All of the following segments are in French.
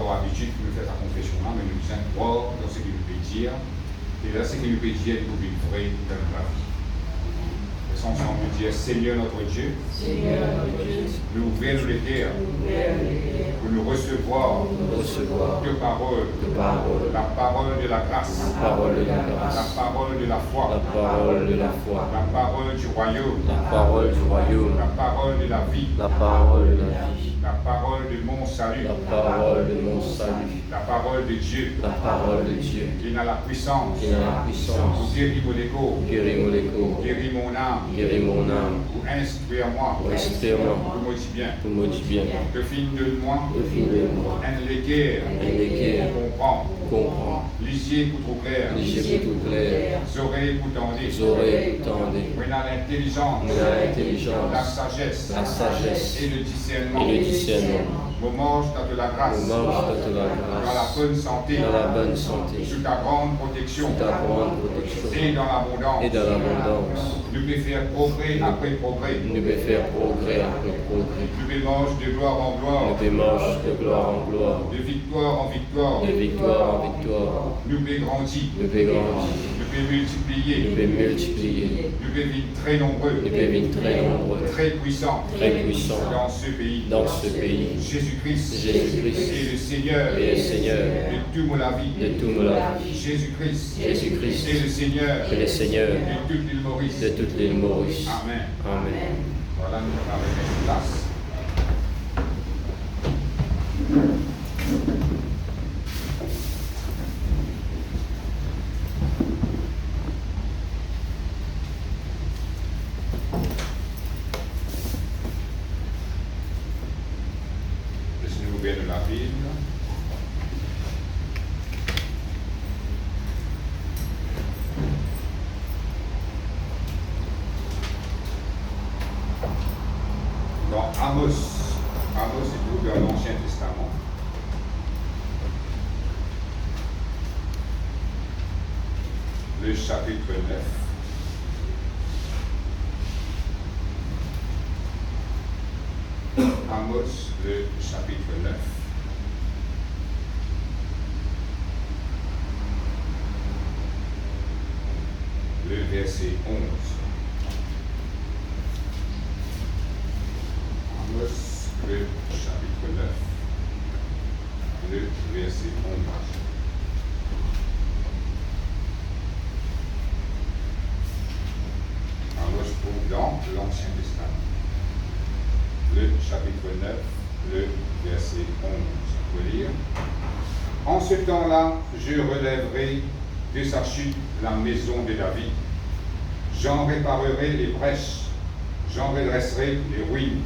encore habitude de faire sa confession là, mais nous disons croire dans ce qu'il nous peut dire. Et là, ce qu'il nous peut dire, nous pouvons vrai dans la vie. Laissons ensemble dire Seigneur notre Dieu, nous ouvrons les cœurs pour nous recevoir de parole, la parole de la grâce, la parole de la foi, la parole du royaume, la parole de la vie, la parole de mon salut, la parole de Dieu, qui n'a la puissance, pour guérir mon écho, guérir mon âme, pour instruire moi, pour maudire bien, que fin de moi, un léguer, comprend, lisier pour trop clair, oreilles pour tendre, on a l'intelligence, la sagesse et le discernement. Mange de la grâce, dans la bonne santé, sous ta grande protection, et dans l'abondance. Nous pouvons faire progrès après progrès. Nous pouvons manger de gloire en gloire, de victoire en victoire. Nous pouvons grandir, nous pouvons multiplier, nous pouvons vivre très nombreux, très puissants dans ce pays. Jésus-Christ est le Seigneur de toute la vie. Jésus-Christ est le Seigneur de toute l'île Maurice. Amen. Voilà, nous allons remettre place. Laissez-nous ouvrir de la Bible. Dans Amos est tout dans l'Ancien Testament. Le chapitre 9. Amos, le chapitre 9. Le verset 11. Amos, le chapitre 9, le verset 11. Amos dans l'Ancien Testament, le chapitre 9, le verset 11. Je peux lire. En ce temps-là, je relèverai de sa chute la maison de David. J'en réparerai les brèches, j'en redresserai les ruines,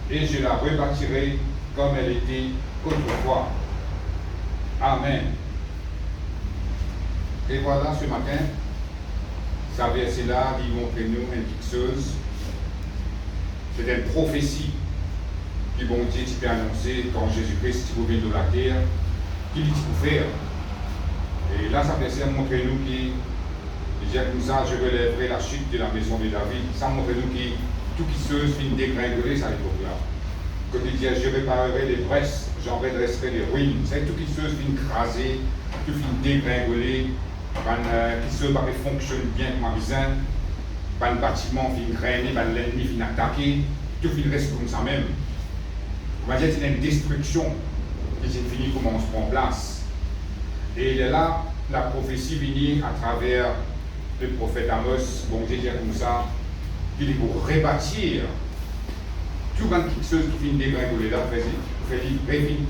et je la rebâtirai comme elle était autrefois. Amen. Et voilà ce matin, ce verset-là dit montrez-nous une petite chose. C'est une prophétie que bon Dieu peut annoncer quand Jésus-Christ vous vient de la terre, qu'il dit pour faire. Et là, ça verset montrez-nous qu'il dit comme ça, je relèverai la chute de la maison de David. Ça montre-nous qu'il tout qui se finit dégringoler, ça l'époque-là. Quand il dit je réparerai les brèches, j'en redresserai les ruines. C'est tout qui se finit craser, tout finit dégringoler, qui se fonctionne bien comme un voisin, le bâtiment finit grainer, l'ennemi finit attaquer, tout finit reste comme ça même. On va dire que c'est une destruction qui s'est finie comment on se prend en place. Et il est là, la prophétie venue à travers le prophète Amos, bon Dieu dit comme ça, il est pour rebâtir tout grand quelque chose qui finit dégringoler là, fait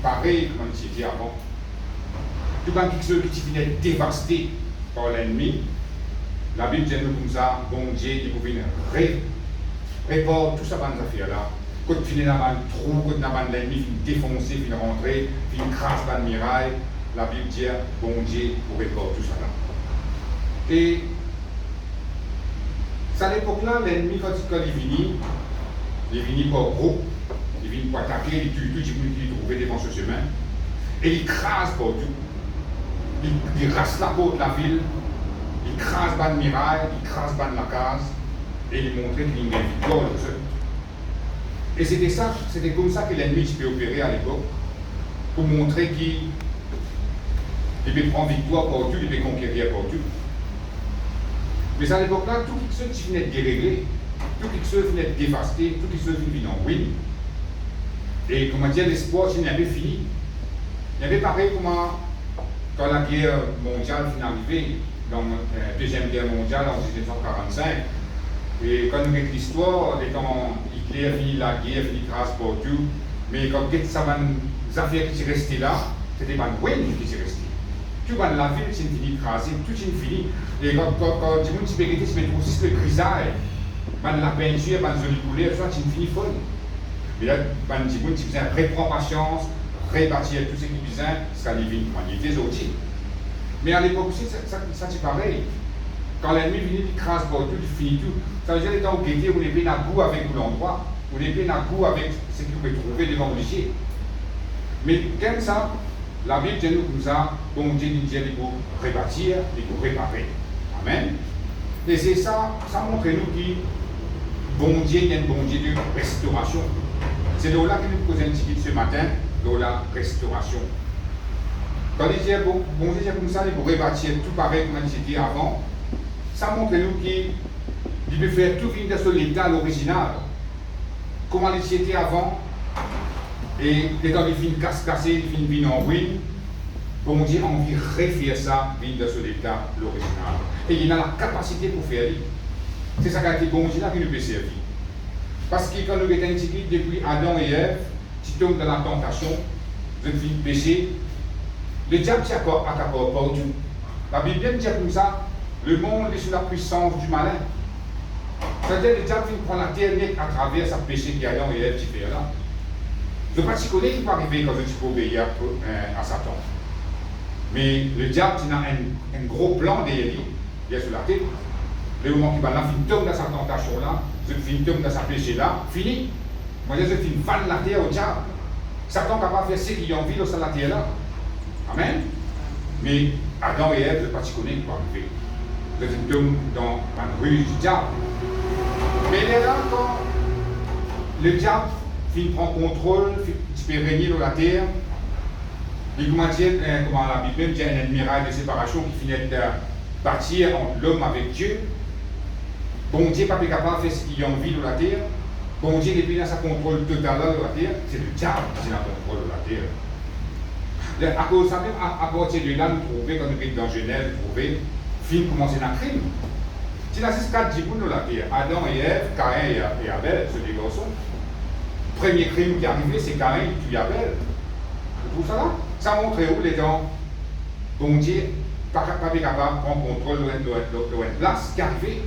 pareil comme on dit avant. Tout grand quelque chose qui finit dévasté par l'ennemi. La Bible dit nous comme ça, bon Dieu, il faut venir réparer tout ça dans ces affaires-là. Quand il finit dans le trou, quand l'ennemi finit défoncer, finit rentrer, finit crasse dans le mirail, la Bible dit bon Dieu pour réparer tout ça là. Et à l'époque-là, l'ennemi, quand il vient par groupe, il vient pour attaquer, il tue tout le monde qu'il trouvait devant ce chemin, et il crase pour tout. Il rase la porte de la ville, il crase le mirail, il crase la case, et il montrait qu'il y a une victoire de eux. Et c'était comme ça que l'ennemi peut opérer à l'époque. pour montrer qu'il peut prendre victoire partout, il peut conquérir partout. Mais à l'époque-là, tout ce qui venait de dérégler, tout ce qui venait de dévaster, tout ce qui venait en ruine. Et comment dire, l'espoir, il n'avait fini. Il y avait pareil comment, quand la guerre mondiale est arrivée, dans la Deuxième Guerre mondiale en 1945, et quand nous regardons l'histoire, quand Hitler finit la guerre, finit grâce partout, mais quand ça va des affaires qui sont restées là, c'était pas une ruine qui sont restées. Tout va la ville, c'est fini écrasé, tout est fini. Et quand du monde se met aussi le grisaille, la peinture, la jolie couleur, c'est fini folle. Mais là, du monde qui faisait reprend patience, rebâtir tout ce qui est besoin, ça divine, il des autres. Mais à l'époque aussi, ça c'est pareil. Quand l'ennemi vient, il crase partout, il finit tout. Ça veut dire que dans le guettier, on est bien à goût avec l'endroit, on est bien à goût avec ce que vous pouvez trouver devant le lycée. Mais comme ça, la Bible dit nous comme ça, bon Dieu nous dit pour rebâtir et pour réparer. Amen. Et c'est ça, ça montre nous qui, bon Dieu, il y a un bon Dieu de restauration. C'est là que nous posons un petit peu ce matin, dans la restauration. Quand il dit bon Dieu comme ça, il pour rebâtir tout pareil comme il était avant, ça montre nous qu'il peut faire tout venir de l'état l'original. Comment il était avant, et quand il finit cassé, il finit en ruine, bon Dieu a envie de refaire ça, venir de l'état l'original. Et il a la capacité pour faire ça. C'est ça qui a été bon Dieu là qui nous peut servir. Parce que quand nous sommes petit depuis Adam et Ève, qui tombent dans la tentation, de péché, le diable est accaparé partout. La Bible dit comme ça, le monde est sous la puissance du malin. C'est-à-dire que le diable vient prendre la terre nette à travers sa péché qui Adam et Ève qui fait là. Je ne sais pas si connais qui peut arriver quand je peux obéir à Satan. Mais le diable a un gros plan derrière lui, il est sur la tête. Le moment qu'il va là, il tombe dans sa tentation là, il tombe dans sa péché là, fini. Moi je finis vendre la terre au diable. Satan n'est capable de faire ce qu'il a envie dans la terre là. Amen. Mais Adam et Ève, je ne sais pas si connais qui peut arriver. Je tombe dans la rue du diable. Mais il est là quand le diable prend contrôle, il peut régner dans la terre. Et comment la Bible dit, il y a une miraille de séparation qui finit de bâtir entre l'homme avec Dieu. Bon Dieu n'est pas capable de faire ce qu'il a envie de la terre. Bon Dieu n'est plus dans sa contrôle total de la terre. C'est le diable qui est dans le contrôle de la terre. À cause de ça, même à partir de là, nous trouvons, quand nous sommes dans Genèse, nous trouvons, film commencer un crime. C'est là, c'est 4 djibouts de la terre. Adam et Ève, Caïn et Abel, ce deux garçons. Le premier crime qui est arrivé, c'est Caïn qui tue Abel. Tout ça là, ça montre où les gens, bon Dieu, pas capable de prendre contrôle de la place qui est arrivé.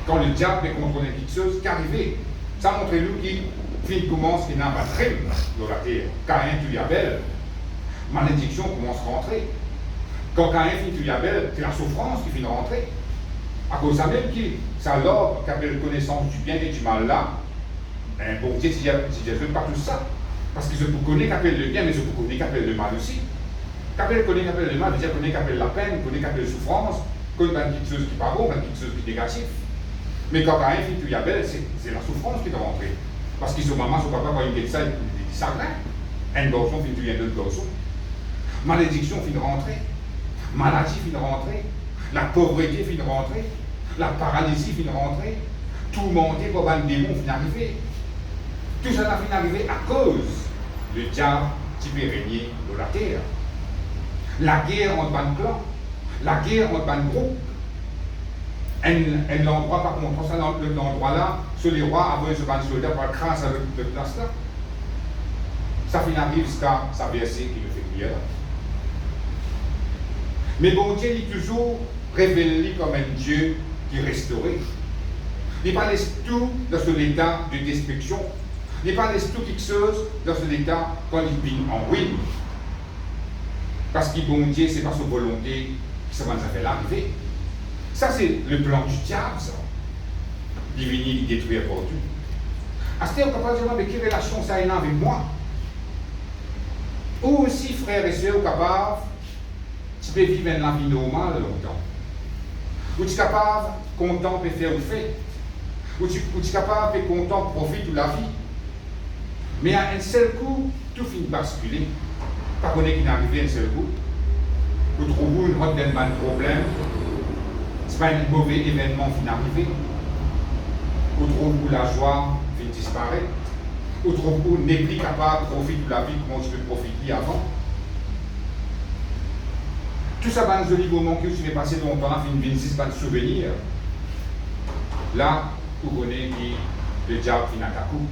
Quand le diable est contrôlé quelque chose qui est arrivé. Ça montre nous qui film commence et n'a pas de crime dans la terre. Caïn tue Abel. Malédiction commence à rentrer. Quand Caïn tue Abel, c'est la souffrance qui finit de rentrer. À cause de ça même qui, ça l'ordre qui appelle connaissance du bien et du mal là, bon Dieu, si je ne veux pas tout ça, parce que je peux connaître qu'appelle le bien, mais je peux connaître qu'appelle le mal aussi. Qu'appelle le mal, déjà connaître qu'appelle la peine, connaître qu'appelle la souffrance, connaître quelque chose qui n'est pas bon, quelque chose qui est négatif. Mais quand Caïn finit tue Abel, c'est la souffrance qui doit rentrer. Parce que son maman, son papa, quand il dit ça, il dit ça, un garçon finit tuer un autre garçon. Malédiction finit de rentrer. Maladie finit de rentrer. La pauvreté finit de rentrer. La paralysie finit de rentrer. Tourmenté par un démon finit d'arriver. Tout ça finit d'arriver à cause du diable qui peut régner dans la terre. La guerre entre un clan. La guerre entre un groupe. Un endroit, par contre, ça, l'endroit là, sur les rois, avant ce ban soldat, par grâce à cette place là. Ça finit d'arriver jusqu'à sa verset qui le fait prière. Mais bon Dieu est toujours révélé comme un Dieu qui restaure. Il n'est pas laissé tout dans son état de destruction. Il n'est pas laissé tout quelque chose dans son état quand il vit en ruine. Parce que bon Dieu, ce n'est pas sa volonté qui ça va nous faire l'arrivée. Ça, c'est le plan du diable, ça. Il vient il détruire partout. À ce moment, on peut dire, mais quelle relation ça a avec moi? Ou aussi, frères et sœurs, capables, tu peux vivre la vie normale longtemps. Ou tu es capable, content de faire ou fait. Ou tu es capable, content de profiter de la vie. Mais à un seul coup, tout finit de basculer. pas qu'on est qui n'arrive un seul coup. Vous trouvez une autre problème, ce n'est pas un mauvais événement qui n'arrive. Vous trouvez la joie qui disparaît. Vous trouvez n'est plus capable de profiter de la vie comme je peux profiter avant. Tout ça, c'est un joli moment que je vais passer longtemps, fin de 26, pas de souvenirs. Là, vous connaissez que le diable finit à coup.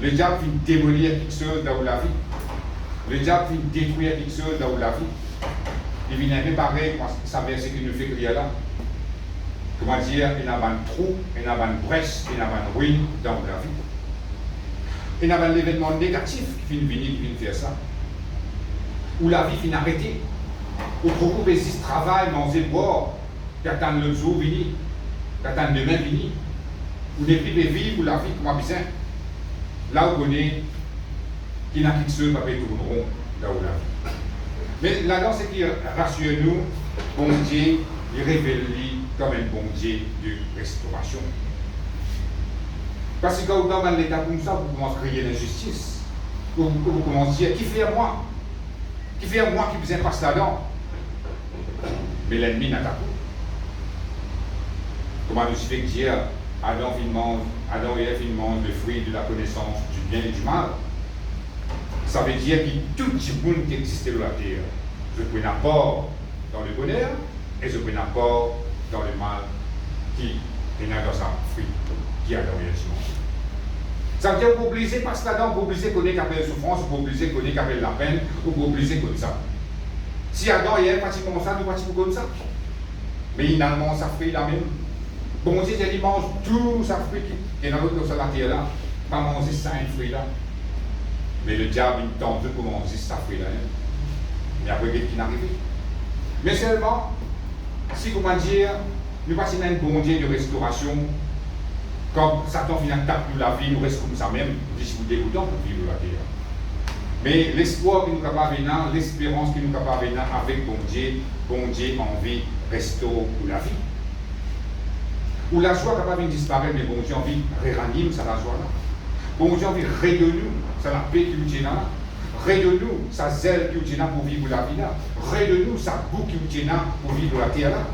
Le diable finit démolir quelque chose dans la vie. Le diable finit détruire quelque chose dans la vie. Il vient réparer ça verset qu'il nous fait crier là. Comment dire, il y a un trou, il y a une brèche, il y a une ruine dans la vie. Il y a un événement négatif qui vient venir, qui vient faire ça. Où la vie finit arrêtée. Où beaucoup de gens travaillent, manger, boire, qui attendent le jour venir, qui attendent demain venir. Où n'est plus de vie, où la vie comme besoin. Là où on est, qui n'a quelque chose, après tourneront là où la vie. Mais là-dedans, c'est qui rassure nous, bon Dieu, il révèle comme un bon Dieu de restauration. Parce que quand vous êtes dans l'état comme ça, vous commencez à crier l'injustice. Vous commencez à dire, qui fait à moi? Qui fait à moi qui besoin passer là-dedans? Mais l'ennemi n'a pas coup. Comment nous fait dire, Adam et Ève mangent le fruit de la connaissance du bien et du mal? Ça veut dire que tout le monde qui existe sur la terre, je prends apport dans le bonheur et je prends apport dans le mal qui est dans sa fruit, qui a dans le dimanche. Ça veut dire qu'on est obligé, parce que là-dedans, on est obligé qu'on ait qu'appelle souffrance, on est obligé qu'on ait qu'appelle la peine, on est obligé comme ça. Si Adam et Ève pratiquement ça, nous pratiquons comme ça. Mais finalement, ça fruit la même. Bon Dieu, il mange tout sa fruit qui est dans l'autre sur la terre là, pas manger ça, un fruit là. Mais le diable, il tente de manger ça fruit là. Mais après, qu'est-ce qui n'arrive pas? Mais seulement, si, comment dire, nous passons un bon Dieu de restauration, quand Satan vient taper la vie, nous restons comme ça même, si vous dégoûtons pour vivre la terre. Mais l'espoir qui nous capable venir, l'espérance qui nous capable venir avec bon Dieu envie restaure la vie. Ou la joie capable de disparaître, mais bon Dieu envie de réanimer ça la joie là. Bon Dieu envie de redonner ça la paix qui nous là. Redonne-nous sa zèle qui nous pour vivre la vie là. Redonne-nous sa goût qui nous pour vivre la terre là.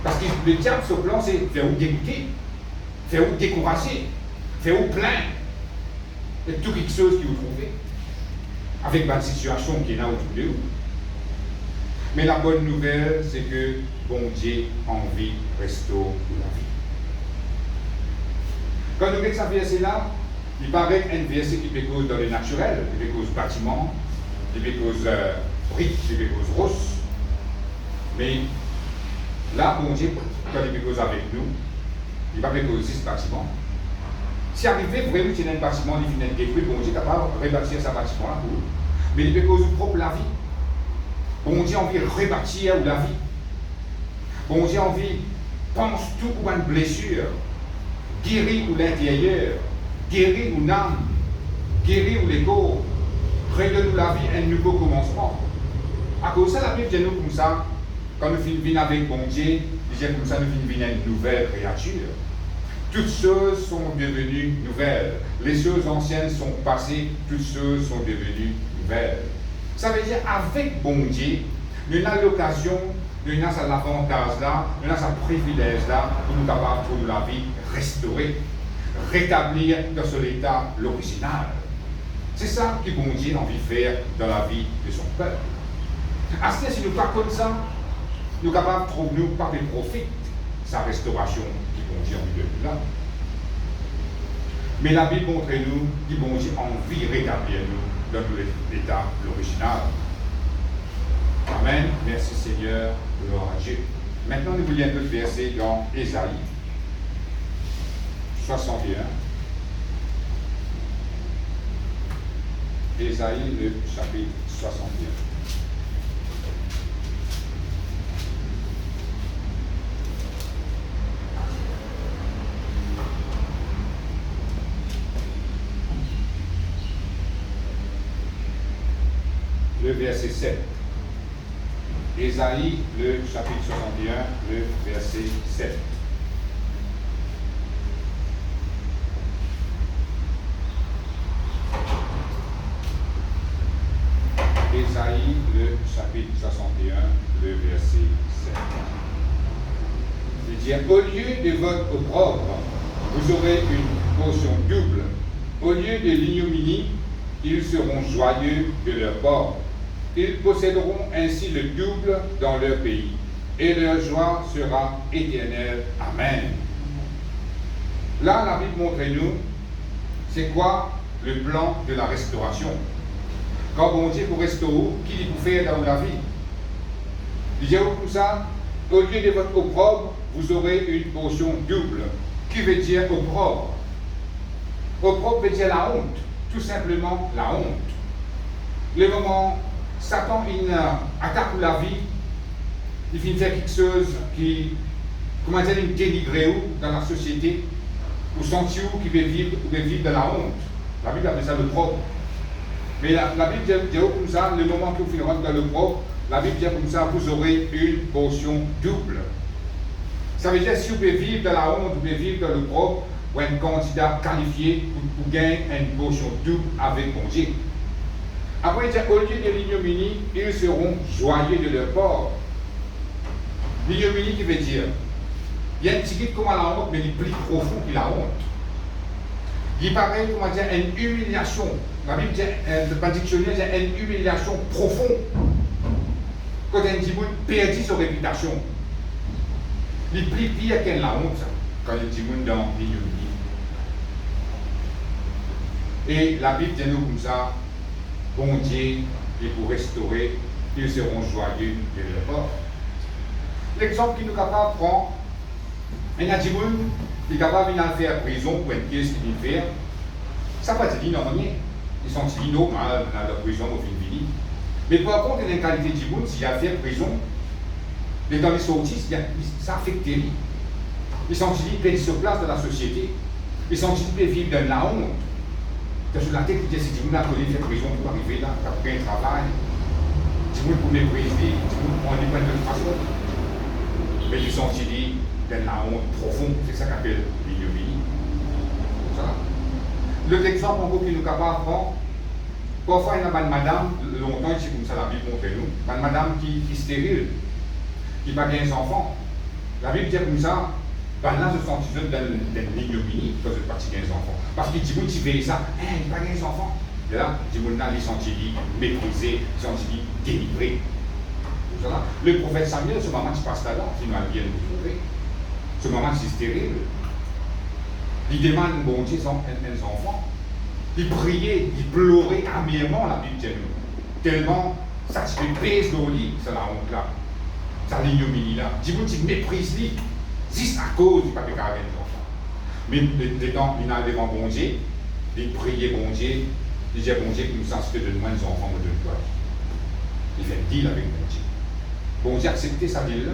Parce que le diable, ce plan, c'est faire vous dégoûter, faire vous décourager, faire vous plaindre. Et tout quelque chose qui vous trouvez. Avec la situation qui est là autour de vous. Mais la bonne nouvelle, c'est que bon Dieu a envie de restaurer la vie. Quand nous regardons ce verset-là, il paraît un verset qui peut cause dans le naturel, qui peut cause bâtiment, qui peut cause briques, qui peut cause rosse. Mais là, bon Dieu, quand il peut cause avec nous, il va peut causer ce bâtiment. Si arrivé vraiment qu'il y a un bâtiment, il finit détruit, bon Dieu est capable de rebâtir ce bâtiment-là pour vous. Mais il peut causer propre la vie. Bon Dieu a envie de rebâtir la vie. Bon Dieu a envie, pense tout pour une blessure, guérir ou l'intérieur, guérir ou l'âme, guérir ou les corps, redonne-nous la vie, un nouveau commencement. À cause de ça, la Bible dit nous comme ça, quand nous venons avec bon Dieu, il dit comme ça, nous venons une nouvelle créature. Toutes choses sont devenues nouvelles. Les choses anciennes sont passées, toutes choses sont devenues nouvelles. Ça veut dire, avec bon Dieu, nous avons l'occasion, nous avons l'avantage là, nous avons ce privilège là, pour nous avoir pour la vie restaurée, rétablir dans son état l'original. C'est ça que bon Dieu a envie de faire dans la vie de son peuple. À ce si nous ne pas comme ça, nous sommes capables de trouver nous par des prophètes sa restauration qui bon Dieu a envie de nous là. Mais la Bible montre-nous que bon Dieu a envie de rétablir nous dans l'état l'original. Amen. Merci Seigneur, gloire à Dieu. Maintenant, nous voulons un peu verser dans Ésaïe 61. Ésaïe, le chapitre 61. Le verset 7. Ésaïe, le chapitre 61, le verset 7. chapitre 61, le verset 7. Il dit, au lieu de votre opprobre, vous aurez une portion double. Au lieu de l'ignominie, ils seront joyeux de leur port. Ils posséderont ainsi le double dans leur pays, et leur joie sera éternelle. Amen. Là, la Bible montre-nous, c'est quoi le plan de la restauration. Quand bon Dieu pour restaurer, qui dit pour faire dans la vie? Il dit comme ça, au lieu de votre opprobre, vous aurez une portion double. Qui veut dire opprobre? Opprobre veut dire la honte, tout simplement la honte. Le moment Satan il attaque la vie, il finit faire quelque chose qui, comment dire, il dénigre dans la société, ou sentir qui veut vivre de la honte. La Bible appelle ça le propre. Mais la Bible dit comme ça, le moment que vous finirez dans le propre, la Bible dit comme ça, vous aurez une portion double. Ça veut dire si vous pouvez vivre de la honte, vous pouvez vivre dans le propre, ou un candidat qualifié pour gagner une portion double avec mon Dieu. Après, il dit, au lieu de l'ignominie, ils seront joyeux de leur port. L'ignominie qui veut dire, il y a un petit guide comme à la honte, mais il est plus profond que la honte. Il paraît, comment dire, une humiliation. La Bible dit, le dictionnaire dit une humiliation profonde. Quand un petit monde perdit sa réputation. Il est plus pire qu'une la honte, ça, quand un petit monde dans l'ignominie. Et la Bible dit nous comme ça, bon Dieu, et pour restaurer, ils seront joyeux de leur port. L'exemple qui nous est capable de prendre, un Adjiboun, il est capable de faire prison pour une pièce qu'il vient faire. Ça ne veut pas dire qu'il n'a rien. Ils sont normal dans la prison au fin de vie. Mais par contre, il y a une qualité d'Adjiboun, s'il a fait prison, mais dans les sorties, ça affecte lui. Ils sont dit qu'il se place dans la société. Ils sont dit qu'il vivre dans la honte. Sur la tête, il dit si tu as fait prison pour arriver là, tu as pris un travail, tu pour mépriser, tu pour prendre des points de façon. Mais ils sont dit dans la honte profonde, c'est ça qu'on appelle l'ignominie. L'autre exemple encore qui nous capable de prendre, parfois il y a une madame, longtemps c'est comme ça la Bible montre nous, une madame qui est stérile, qui n'a pas des enfants. La Bible dit comme ça, ben là je sens dans l'ignominie quand je parti des enfants. Parce que tu veux ça, il n'a pas des enfants. Et là, tu veux les sentir méprisés, sentir dénigrés. Le prophète Samuel, ce moment, tu passes là, il m'a bien trouvé. Ce moment, c'est stérile. Il demande bon Dieu un enfant. Il priait, il pleurait amèrement, la Bible dit tellement ça se fait pèse dans le lit, c'est la honte là. C'est l'ignominie là. Tu méprises lui, juste à cause du papier carré des enfants. Mais les temps, il a devant bon Dieu, il priait bon Dieu, il disait bon Dieu, comme ça, ce que donne-moi des enfants, me donne toi. Il fait deal avec bon Dieu. Bon Dieu acceptait sa deal là.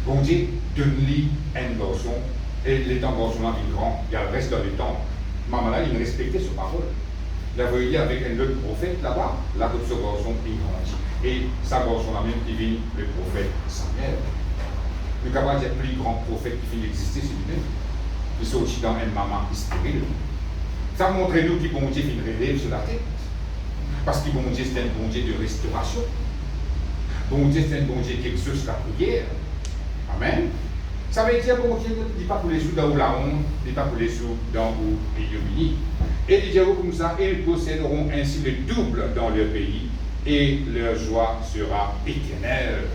Bon Dieu donne-lui un garçon, et les temps garçon là, il grand, il y a le reste dans le temps. Maman là, il respectait sa parole. Il a voyé avec un autre prophète là-bas, là où ce garçon il grandit. Et sa garçon là même qui vient, le prophète Samuel. Le capable de dire plus grand prophète qui finit d'exister, c'est lui-même. Il sortit dans une maman stérile. Ça montre nous que bon Dieu finit relève sur la tête. Parce que bon Dieu, c'est un bon Dieu de restauration. Bon Dieu, c'est un bon Dieu qui exauce la prière. Amen. Ça veut dire bon Dieu ne dit pas pour les jours dans la honte, ne dit pas pour les jours dans l'ignominie. Et il dit comme ça, ils posséderont ainsi le double dans leur pays et leur joie sera éternelle.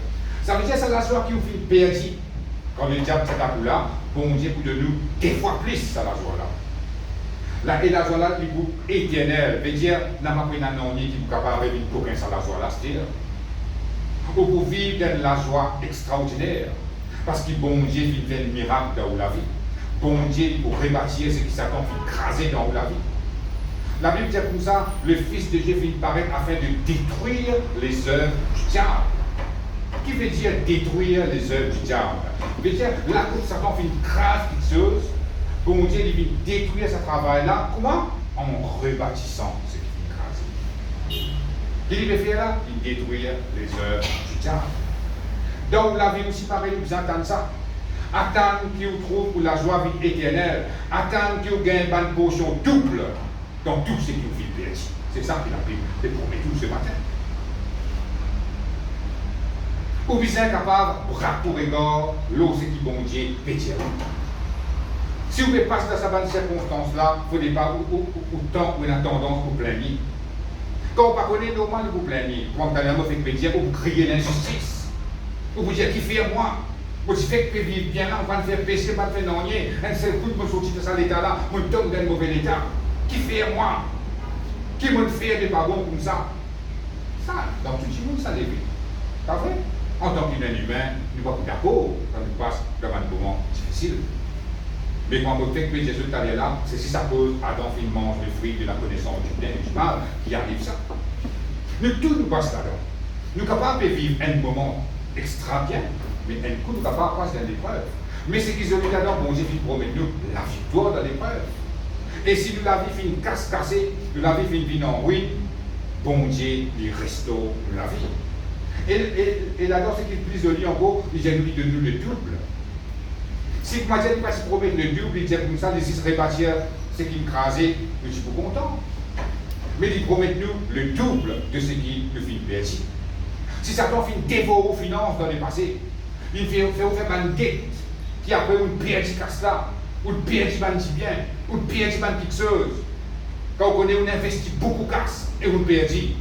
Ça veut dire que c'est la joie qui vous fait perdue. Quand le diable s'est à là, bon Dieu pour de nous, des fois plus, c'est la joie là. Et la joie là, il vous éternelle. Veut dire, n'a pas pris un nom qui vous capable de vivre pour qu'un ça la joie là, c'est-à-dire. Ou pour vivre dans la joie extraordinaire. Parce que bon Dieu il fait un miracle dans la vie. Bon Dieu pour rebâtir ce qui Satan fait écraser dans la vie. La Bible dit comme ça, le Fils de Dieu vient paraître afin de détruire les œuvres du diable. Qui veut dire détruire les œuvres du diable? Veut dire là que Satan fait une crasse quelque chose, bon Dieu il vient détruire ce travail-là. Comment? En rebâtissant ce qui fait écraser. Qu'est-ce qu'il veut faire là? Il détruit les œuvres du diable. Donc la vie aussi pareil, vous entendez ça. Attendre qu'il vous trouve pour la joie vie éternelle. Attendre qu'il vous gagne une portion double dans tout ce qui vous fait plaisir. C'est ça qu'il a pris. C'est promis tout ce matin. Ou bien capable, bras pour égard, l'eau c'est qui bon Dieu, pétier. Si vous pouvez passer dans cette bonne circonstance-là, il ne faut pas autant ou une tendance pour plaigner. Quand on ne connaît pas normal, vous plaignez. Quand vous allez fait pétier, vous criez l'injustice. Vous dites, qui fait moi? Vous dites, fait que vivre bien là, on va le faire pécher, on va le faire nonnier. Un seul coup de me sortir de cet état-là, on tombe dans un mauvais état. Qui fait moi? Qui me fait des pas bons comme ça? Ça, dans tout le monde, ça l'évite. C'est vrai? En tant qu'humain humain, nous ne sommes pas d'accord quand nous passons dans un moment difficile. Mais quand on fait que Jésus est allé là, c'est si ça cause Adam qui mange le fruit de la connaissance du bien et du mal qui arrive ça. Nous tous nous passons là-dedans. Nous sommes capables de vivre un moment extra bien, mais un coup nous sommes capables de passer dans l'épreuve. Mais c'est qu'ils ont dit là-dedans, bon Dieu promet nous la victoire dans l'épreuve. Et si nous la vie fait une casse cassée, nous la vie fait une vie en ruine, bon Dieu lui restaure la vie. Et là-dedans, ce qui est plus joli encore, il dit de nous le double. Si je ne pas se promettre le double, il dit comme ça, les Israéliens bâtir ce qui me crasait, je suis pas content. Mais il promet nous le double de ce qui nous fait plaisir. Si Satan fait dévorer aux finances dans le passé, il fait faire une dette qui après une pierre qui casse là, ou une pierre qui dit bien, ou une pierre qui quelque chose. Quand on connaît, on investit beaucoup casse et on perdit.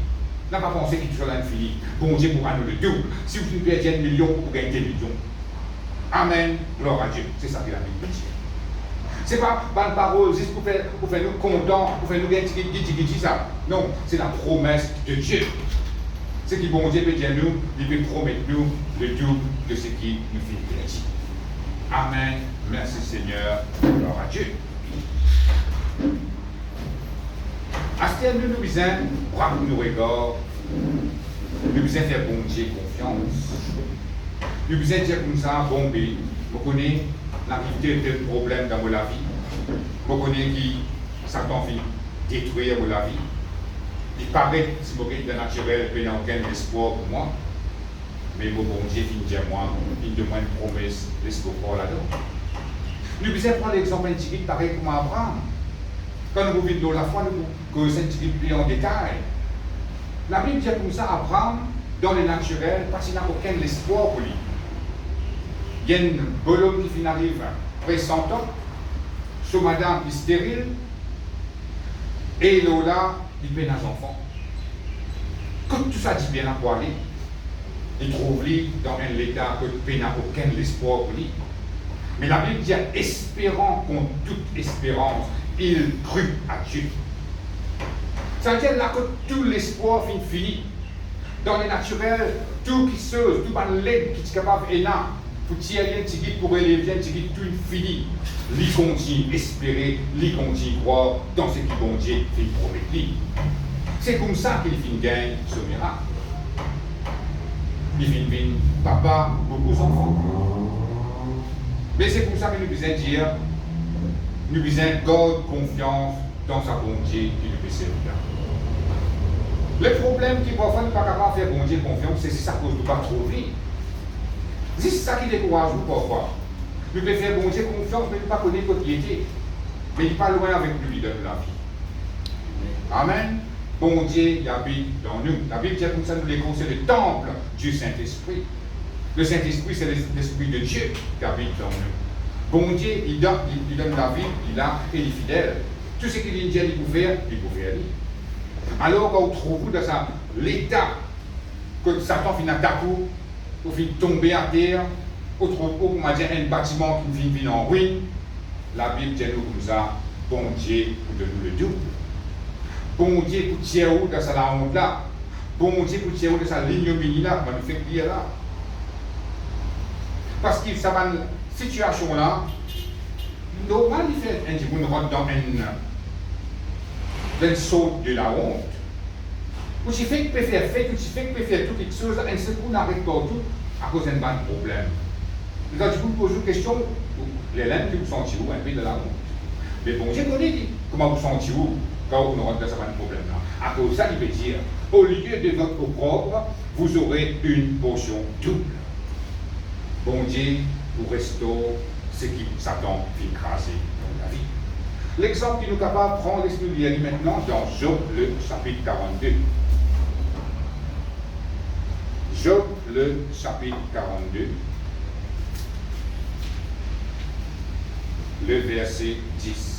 On n'a pas pensé qu'il soit l'infini. Bon Dieu pourra nous le double. Si vous perdez 1 million, vous gagnez 2 millions. Amen. Gloire à Dieu. C'est ça que la Bible dit. Ce n'est pas une parole juste pour faire nous contents, pour faire nous gagner ça. Non, c'est la promesse de Dieu. Ce qui bon Dieu peut dire nous, il peut promettre nous le double de ce qui nous fait plaisir. Amen. Merci Seigneur. Gloire à Dieu. À ce terme, nous besoin prendre nos regards, nous besoin faire bon Dieu confiance. Nous besoin dire comme ça, bon, mais vous connaissez l'activité de problème dans la vie. Vous connaissez qui Satan fait détruire la vie. Il paraît, si vous êtes naturel, qu'il n'y a aucun espoir pour moi. Mais mon bon Dieu finit dire moi, il demande une promesse d'espoir là-dedans. Nous besoin prendre l'exemple individuel pareil comme Abraham. Quand nous vivons dans la foi, nous causons un petit peu plus en détail. La Bible dit comme ça, Abraham, dans le naturel, parce qu'il n'a aucun espoir pour lui. Il y a une bonhomme qui arrive après 100 ans, son madame est stérile, et là, il peine un enfant. Quand tout ça dit bien à quoi aller, il trouve lui dans un état que il n'a aucun espoir pour lui. Mais la Bible dit, espérant contre toute espérance, il crut à Dieu. Ça veut dire là que tout l'espoir finit fini. Dans le naturel, tout qui se, tout le l'aide qui est capable et là, pour tirer un petit pour élever un petit tout fini. Lui continue espérer, lui continue croire dans ce qui bon Dieu fait promettre. C'est comme ça qu'il finit gagner ce miracle. Il finit papa, beaucoup d'enfants. Mais c'est comme ça que nous devons dire, nous devons garder confiance dans sa bonté qui nous peut servir. Le problème qui parfois nous ne pas capable de faire bon Dieu confiance, c'est si ça cause de ne pas trouver. C'est ça qui décourage nous parfois. Nous pouvons faire bon Dieu confiance, mais nous ne pas connaître notre piété. Mais il n'est pas loin avec nous, il donne la vie. Amen. Bon Dieu, il habite dans nous. La Bible dit comme ça, nous l'écoutons, c'est le temple du Saint-Esprit. Le Saint-Esprit, c'est l'Esprit de Dieu qui habite dans nous. Bon Dieu, il donne la vie, il a et il est fidèle. Tout ce qu'il dit, il peut faire, il peut faire. Alors, quand vous trouvez dans l'état que Satan finit à coup, vous finit tomber à terre, vous trouvez, on va dire, un bâtiment qui finit en ruine, la Bible dit nous comme ça, bon Dieu, pour de nous le double. Bon Dieu, pour tirer dans sa honte là. Bon Dieu, pour tirer dans sa lignomie là, on nous fait dire là. Parce que ça va une situation là, normal, il fait un petit peu dans une saut de la honte. Ou tu fais que tu peux faire, ou tu fais que tu peux faire toutes les choses, un seul coup, on arrête pas tout à cause d'un problème. Quand tu vous poses une question, les laines que vous sentez où un peu de la honte. Mais bon, j'ai connu comment vous sentez-vous quand vous rentrez dans ce problème-là. À cause de ça, il veut dire, au lieu de votre propre, vous aurez une portion double. Bon Dieu vous restaure ce qui Satan fait écraser dans la vie. L'exemple qui nous est capable de prendre, l'expliquer maintenant dans Job, le chapitre 42. Job, le chapitre 42, le verset 10.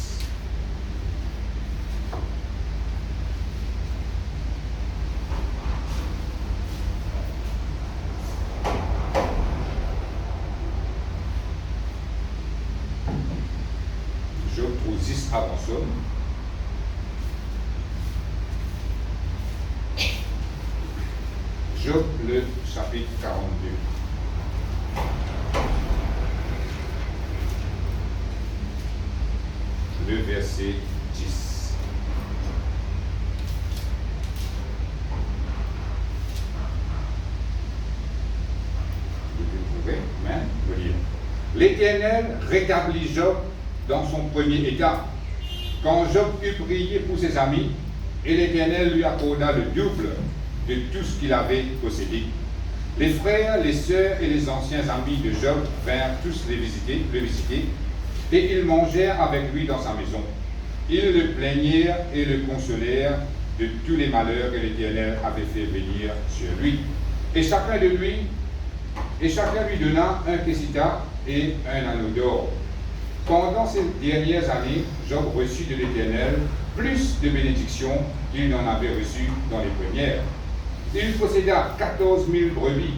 Job 10 avant Somme. Job, le chapitre 42. Le verset 10. Vous pouvez trouver, amen, vous lire. L'Éternel rétablit Job dans son premier état. Quand Job eut prié pour ses amis, et l'Éternel lui accorda le double de tout ce qu'il avait possédé. Les frères, les sœurs et les anciens amis de Job vinrent tous le visiter, et ils mangèrent avec lui dans sa maison. Ils le plaignirent et le consolèrent de tous les malheurs que l'Éternel avait fait venir sur lui. Et chacun lui donna un késita et un anneau d'or. Pendant ces dernières années, Job reçut de l'Éternel plus de bénédictions qu'il n'en avait reçu dans les premières. Il posséda 14 000 brebis,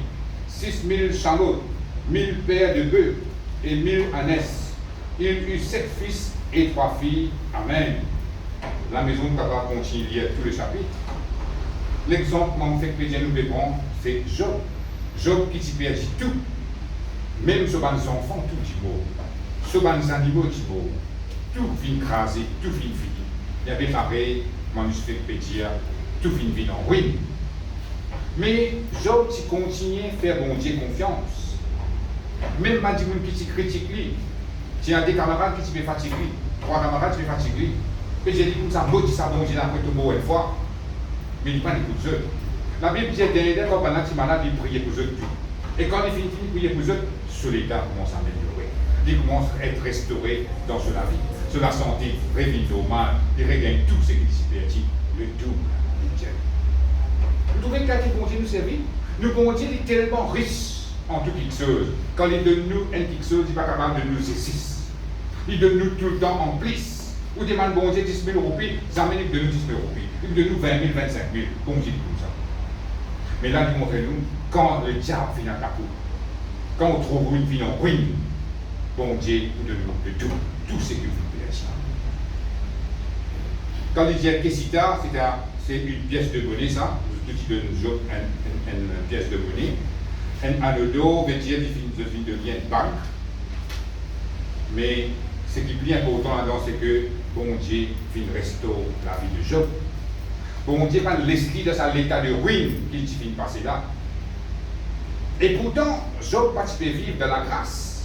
6 000 chameaux, 1000 paires de bœufs et 1000 ânesses. Il eut 7 fils et 3 filles. Amen. La maison de papa continue à lire tout le chapitre. L'exemple qu'on fait que nous prendre, c'est Job. Job qui s'y perdit tout. Même sur les enfants, tout dit beau. Sur les animaux, dit beau. Tout fin crasé, tout fin fini. Il y avait pareil, manuscrit pétir, tout fin vide en ruine. Mais Job qui continue à faire bon Dieu confiance. Même ma dit qui critique lui. Il y a des camarades qui sont fatigués, 3 camarades qui sont fatigués. Et j'ai dit comme ça, maudit ça, bon Dieu, après tout mot une fois. Mais il n'y a pas de eux. La Bible dit derrière, quand pendant que malade, il priait pour eux. Et quand il finit de prier pour eux, ce l'état commence à améliorer. Il commence à être restauré dans la vie. Sur la santé, révite au mal, il regagne tout ce qui s'y perdit, le double du Dieu. Vous trouvez que quand il continue de nous servir, nous bon Dieu est tellement riche en toute chose. Quand il donne nous une petite chose, il n'est pas capable de nous exercer. Il donne nous tout le temps en plus. Ou des mal bon Dieu 10 000 roupies, ça amène de nous 10 000 roupies. Il donne nous 20 000, 25 000, bon Dieu dit comme ça. Mais là, il montre-nous, quand le diable vient à ta peau, quand on trouve une vie en ruine, bon Dieu nous donne de tout ce que vous pouvez faire. Quand il dit Kessita, c'est une pièce de monnaie, ça. Tout qui donne une pièce de monnaie. Un anneau d'or veut dire qu'il devient une banque. Mais ce qui est bien important là-dedans, c'est que bon Dieu vient restaurer la vie de Job. Bon Dieu va l'esprit dans l'état de ruine qu'il vient passer là. Et pourtant, Job pas peut vivre dans la grâce.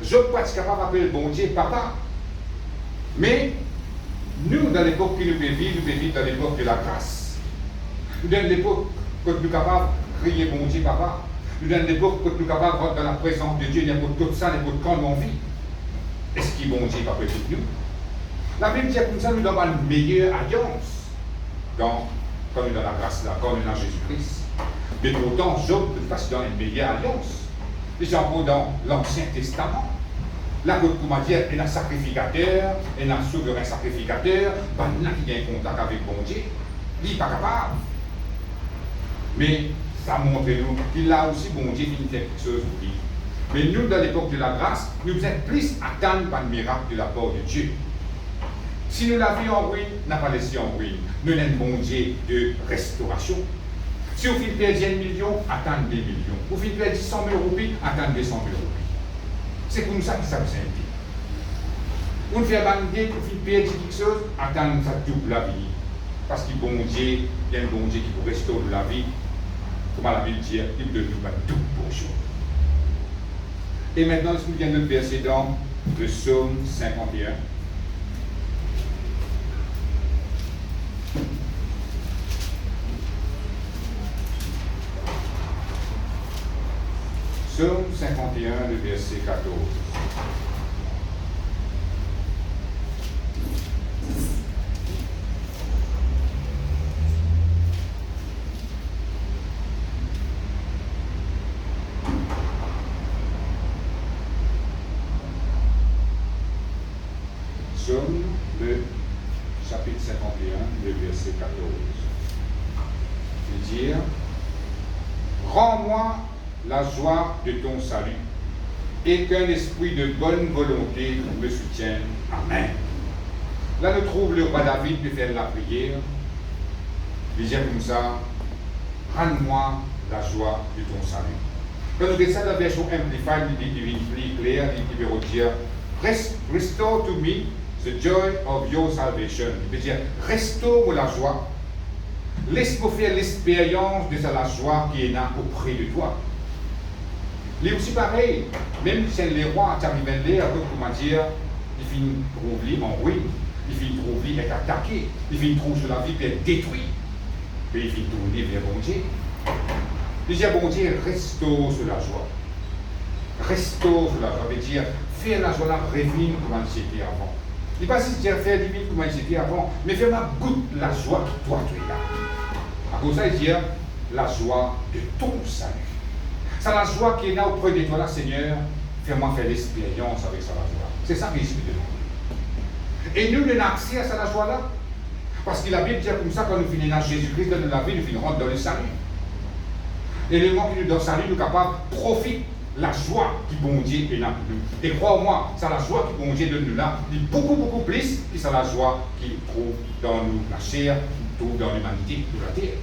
Job pas capable d'appeler bon Dieu papa. Mais nous, dans l'époque que nous vivons dans l'époque de la grâce. Nous, dans l'époque que nous sommes capables de crier bon Dieu papa. Nous, dans l'époque que nous sommes capables de rentrer dans la présence de Dieu, n'importe tout ça, n'importe quand on vit. Est-ce qu'il bon Dieu va peut nous? La Bible dit comme ça, nous avons une meilleure alliance quand nous sommes dans la grâce, quand nous sommes dans Jésus-Christ. Mais pourtant, Job ne passe dans une meilleure alliance. Les gens dans l'Ancien Testament. Là, comme on dit, il y a un sacrificateur, il y a un souverain sacrificateur, il y a qui a un contact avec bon Dieu. Il n'est pas capable. Mais ça montre nous qu'il a aussi bon Dieu qui fait quelque chose pour lui. Mais nous, dans l'époque de la grâce, nous sommes plus atteints par le miracle de la part de Dieu. Si nous l'avions en ruine, n'a pas laissé en ruine. Nous avons un bon Dieu de restauration. Si vous faites perdre 1 million, attendre 2 millions. Vous faites perdre 100 000 roupies, attendre 200 000 roupies. C'est comme ça que ça vous invite. Vous faites bander, vous faites perdre quelque chose, attendre ça double la vie. Parce qu'il bon Dieu, il y a un bon Dieu qui peut restaurer la vie. Comment la Bible dit, il ne nous pas tout pour chose. Et maintenant, je vous viens de verser dans le psaume 51. Psaume 51, le verset 14. 51, le verset 14. Il dit, rends-moi la joie de ton salut et qu'un esprit de bonne volonté me soutienne. Amen. Là, nous trouvons le roi David qui fait la prière. Il dit comme ça, rends-moi la joie de ton salut. Quand nous regardons ça dans la version Amplified, il dit plus clair, il veut dire, restore to me the joy of your salvation. Il veut dire, restaure la joie. Laisse-moi faire l'expérience de la joie qui est là auprès de toi. Il est aussi pareil, même si les rois arrivent à l'air, comment dire, il finit trouver en ruine, il finit trouver être attaqué, il finit trouver sur la vie être détruit. Mais il finit tourner vers bon Dieu. Il dit à bon Dieu, restaure sur la joie. Restaure sur la joie, veut dire, faire la joie là, revenir comme c'était avant. Il ne pas si dire faire divine comme c'était avant, mais fais-moi goûter la joie que toi tu es là. À cause de ça, il dit, la joie de ton salut. C'est la joie qui est là auprès de toi, là, Seigneur. Fais-moi faire l'expérience avec ça, la joie. C'est ça qu'il explique de nous. Et nous, nous avons accès à ça, la joie-là. Parce qu'il a bien dit comme ça, quand nous finissons dans Jésus-Christ, dans la vie, nous finissons dans le salut. Et le moment qui nous donne le salut, nous sommes capables de profiter la joie qui bon Dieu est là pour nous. Et crois-moi, c'est la joie qui bon Dieu donne nous là, dit beaucoup, beaucoup plus que c'est la joie qu'il trouve dans nous, la chair, qu'il trouve dans l'humanité, de la terre.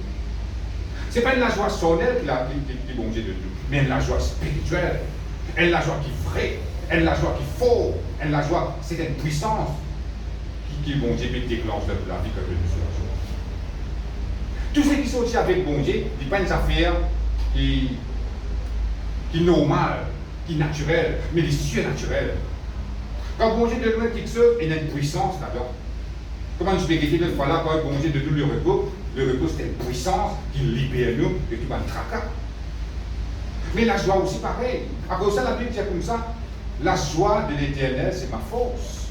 Ce n'est pas la joie charnelle qui bon Dieu de nous, mais la joie spirituelle. Elle la joie qui est vraie, elle la joie qui est fort, elle la joie, c'est une puissance qui bon Dieu déclenche dans la vie que nous sur la joie. Tout ce qui sortit avec bon Dieu, ce n'est pas une affaire qui est normale, qui est naturelle, mais qui est surnaturelle. Quand bon Dieu de nous quelque chose, il y a une puissance là-dedans. Comment je vérifie l'autre fois là, quand bon Dieu de nous le repos c'est une puissance qui libère nous de tout le tracas. Mais la joie aussi pareil. À cause de ça, la Bible dit comme ça, la joie de l'Éternel, c'est ma force.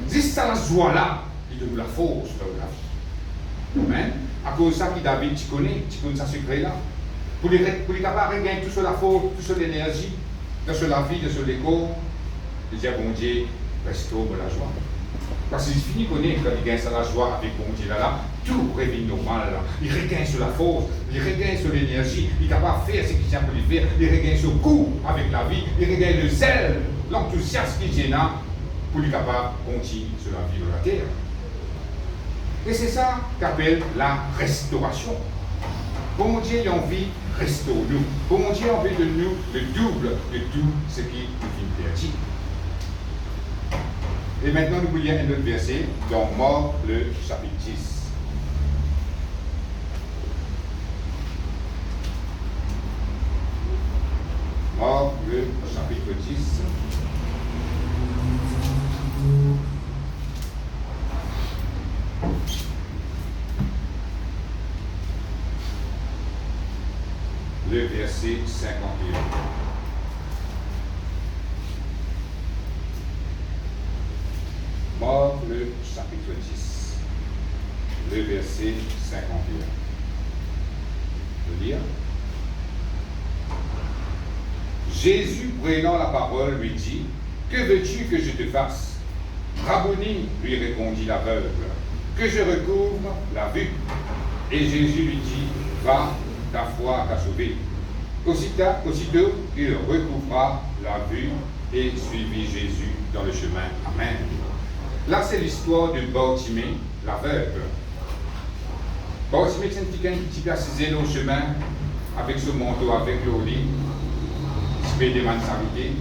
Juste ça, la joie là, il donne la force dans la vie. Amen. À cause de ça, David, tu connais ça secret là. Pour les capables de regagner toute la force, toute l'énergie, dans la vie, dans le corps, il dit à bon Dieu, restaure la joie. Parce qu'il finit qu'on est, quand il gagne la joie avec bon Dieu là, tout revient normal là. Il regagne sur la force, il regagne sur l'énergie, il est capable de faire ce qu'il tient pour lui faire, il regagne sur le goût avec la vie, il regagne le zèle, l'enthousiasme qu'il tient là, pour lui capable de continuer sur la vie de la terre. Et c'est ça qu'appelle la restauration. Bon Dieu a envie de restaurer nous. Bon Dieu a envie de nous le double de tout ce qui nous est perdu. Et maintenant, nous voulons un autre verset dans Marc, le chapitre 10. Marc, le chapitre 10. Le verset 51. Marc, le chapitre 10, le verset 51. Je veux dire, Jésus, prenant la parole, lui dit, que veux-tu que je te fasse? Rabboni, lui répondit l'aveugle, que je recouvre la vue. Et Jésus lui dit, va, ta foi t'a sauvé. Aussitôt, il recouvra la vue et suivit Jésus dans le chemin. Amen. Là, c'est l'histoire de Bartimée, l'aveugle. Bartimée, c'est un petit gars qui s'est assis dans le chemin, avec son manteau, avec le lit, il se fait des mansarités,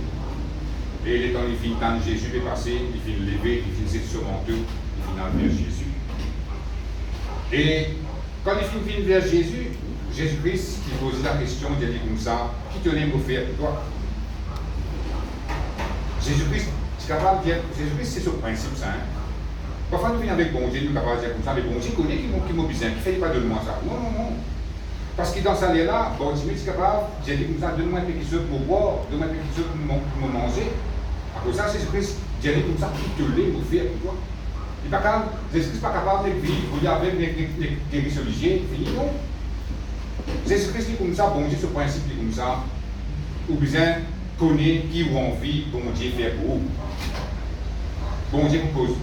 et il est dans les fins de Jésus est passé, il finit lever, il finit sur son manteau, il finit vers Jésus. Et quand il finit vers Jésus, Jésus-Christ, qui pose la question, il dit comme ça, qui te l'aime offert pour toi? Jésus-Christ, c'est capable de dire, Jésus-Christ, c'est ce principe, ça. Hein? Parfois, nous venons avec bon Dieu, nous sommes capables de dire comme ça, mais bon Dieu connaît qui m'a besoin, qui ne fait pas de moi ça. Non, non, non. Parce que dans sa là, bon Dieu, c'est capable de dire comme ça, donne-moi quelque chose pour boire, donne-moi quelque chose pour manger. À cause de ça, Jésus-Christ, dit comme ça, qui te l'aime offert pour toi? Il n'est pas capable, Jésus-Christ n'est pas capable de vivre, il y avait des religieux, fini, non? Jésus-Christ dit comme ça, bon Dieu, ce principe dit comme ça, ou bien connaît qui ou envie, bon Dieu fait pour vous. Bon Dieu pose